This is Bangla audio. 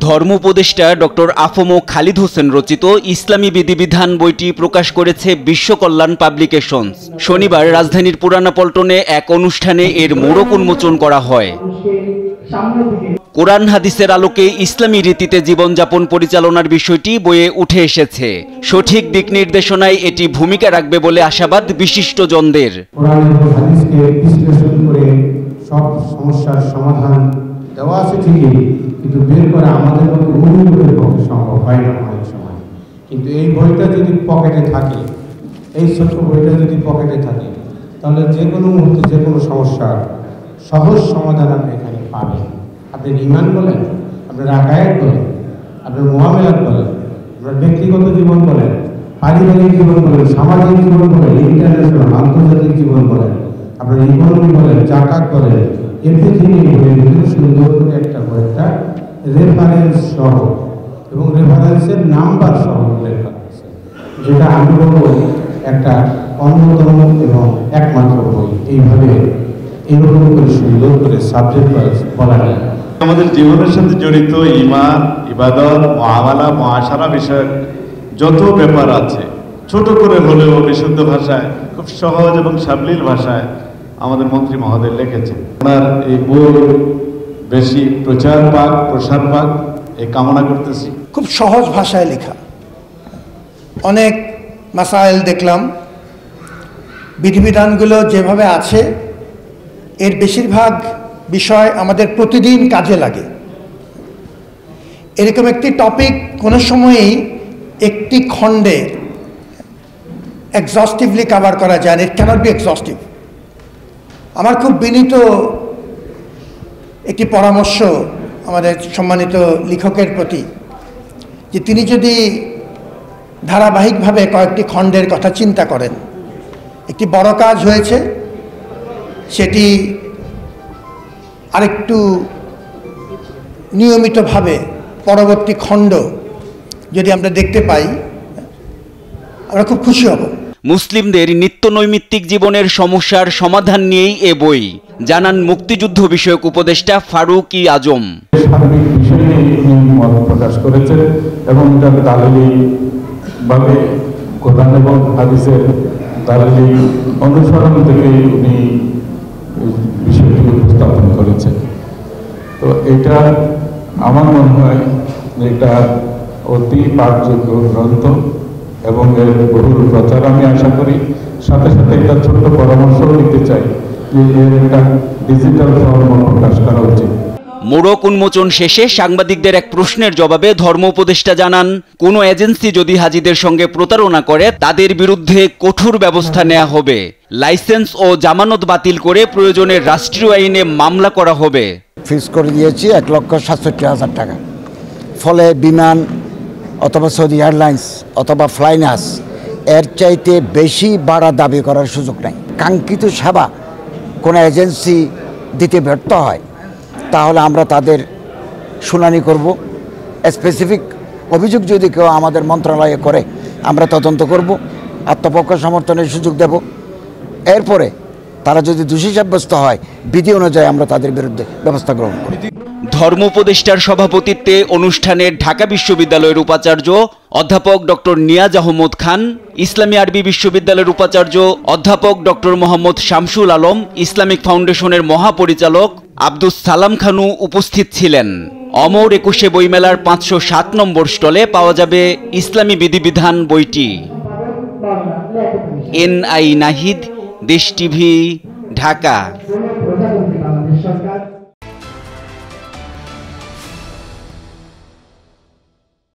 ধর্ম উপদেষ্টা ডক্টর আফম খালিদ হোসেন রচিত ইসলামী বিধিবিধান বইটি প্রকাশ করেছে বিশ্ব কল্যাণ পাবলিকেশনস। শনিবার রাজধানীর পুরানা পল্টনে এক অনুষ্ঠানে এর মোড়ক উন্মোচন করা হয়। কোরআন হাদিসের আলোকে ইসলামী রীতিতে জীবনযাপন পরিচালনার বিষয়টি বইয়ে উঠে এসেছে। সঠিক দিক নির্দেশনায় এটি ভূমিকা রাখবে বলে আশাবাদ বিশিষ্টজনদের। সব সমস্যার সমাধান দেওয়া আছে ঠিকই, কিন্তু বের করা আমাদের মতো অভিভাবকের পক্ষে সম্ভব হয় না অনেক সময়। কিন্তু এই বইটা যদি পকেটে থাকে, এই ছোট্ট বইটা যদি পকেটে থাকে, তাহলে যে কোনো মুহূর্তে যে কোনো সমস্যার সহজ সমাধান আপনি এখানে পাবেন। আপনি ঈমান বলেন, আপনার আকায়েদ বলেন, আপনার মুআমালাত বলেন, আপনার ব্যক্তিগত জীবন বলেন, পারিবারিক জীবন বলেন, সামাজিক জীবন বলেন, ইন্টারন্যাশনাল আন্তর্জাতিক জীবন বলেন, আপনার ইকোনমি বলেন, জাকাত বলেন, এভরিথিং এই বইয়ের ভিতরে সুন্দর করে একটা রেফারেন্স সহ এবং রেফারেন্সের নাম্বার সহ উল্লেখ করা হয়েছে, যেটা আমি বলবো একটা অন্যতম এবং একমাত্র বই এইভাবে এইরকম করে সুন্দর করে সাবজেক্ট বলা যায়। আমাদের জীবনের সাথে জড়িত ঈমান, ইবাদত, মুআমালা, মুআশারা বিষয়ক যত ব্যাপার আছে ছোট করে হলেও বিশুদ্ধ ভাষায়, খুব সহজ এবং সাবলীল ভাষায় আমাদের মন্ত্রী মহোদয় লিখেছেন। ওনার এই বই বেশি প্রচার পাক, প্রসার পাক, এই কামনা করতেছি। খুব সহজ ভাষায় লেখা, অনেক মাসাইল দেখলাম, বিধিবিধানগুলো যেভাবে আছে এর বেশিরভাগ বিষয় আমাদের প্রতিদিন কাজে লাগে। এরকম একটি টপিক কোনো সময়ই একটি খণ্ডে এক্সস্টিভলি কভার করা যায় না। ইট ক্যানট বি এক্সস্টিভ। আমার খুব বিনীত একটি পরামর্শ আমাদের সম্মানিত লেখকের প্রতি, যে তিনি যদি ধারাবাহিকভাবে কয়েকটি খণ্ডের কথা চিন্তা করেন, একটি বড় কাজ হয়েছে, সেটি আরেকটু নিয়মিতভাবে পরবর্তী খণ্ড যদি আমরা দেখতে পাই, আমরা খুব খুশি হব। মুসলিমদের নিত্য নৈমিত্তিক জীবনের সমস্যার সমাধান নিয়েই এ বই, জানান মুক্তিযুদ্ধ বিষয়ক উপদেষ্টা ফারুক-ই আজম। সার্বিক বিষয় নিয়ে উনি মত প্রকাশ করেছেন এবং তার দালালি ভাবে কোরআন এবং হাদিসের দালালি অনুসরণ থেকে উনি বিষয়টি উপস্থাপন করেছেন। তো এটা আমার মনে হয় এটা অতি পাঠযোগ্য গ্রন্থ এবং এর বহুল প্রচার আমি আশা করি। সাথে সাথে একটা ছোট্ট পরামর্শও দিতে চাই যে এর একটা ডিজিটাল ফর্ম প্রকাশ করা উচিত। মোড়ক উন্মোচন শেষে সাংবাদিকদের এক প্রশ্নের জবাবে ধর্ম উপদেষ্টা জানান, কোনো এজেন্সি যদি হাজীদের সঙ্গে প্রতারণা করে তাদের বিরুদ্ধে কঠোর ব্যবস্থা নেওয়া হবে। লাইসেন্স ও জামানত বাতিল করে প্রয়োজনে রাষ্ট্রীয় আইনে মামলা করা হবে। ফিক্স করে দিয়েছি 1,67,000 টাকা। ফলে বিমান অথবা সৌদি এয়ারলাইন্স অথবা ফ্লাইনাস এর চাইতে বেশি ভাড়া দাবি করার সুযোগ নাই। কাঙ্ক্ষিত সেবা কোনো এজেন্সি দিতে ব্যর্থ হয়, তাহলে আমরা তাদের শুনানি করব। স্পেসিফিক অভিযোগ যদি কেউ আমাদের মন্ত্রণালয়ে করে, আমরা তদন্ত করব, আত্মপক্ষ সমর্থনের সুযোগ দেব। এরপরে তারা যদি দোষী সাব্যস্ত হয়, বিধি অনুযায়ী আমরা তাদের বিরুদ্ধে ব্যবস্থা গ্রহণ করব। ধর্ম উপদেষ্টার সভাপতিত্বে অনুষ্ঠানে ঢাকা বিশ্ববিদ্যালয়ের উপাচার্য অধ্যাপক ডক্টর নিয়াজ আহমদ খান, ইসলামী আরবি বিশ্ববিদ্যালয়ের উপাচার্য অধ্যাপক ডক্টর মোহাম্মদ শামসুল আলম, ইসলামিক ফাউন্ডেশনের মহাপরিচালক আব্দুস সালাম খানু উপস্থিত ছিলেন। অমর 21 বইমেলার 507 নম্বর স্টলে পাওয়া যাবে ইসলামী বিধিবিধান বইটি। NI নাহিদ, দেশ টিভি, ঢাকা।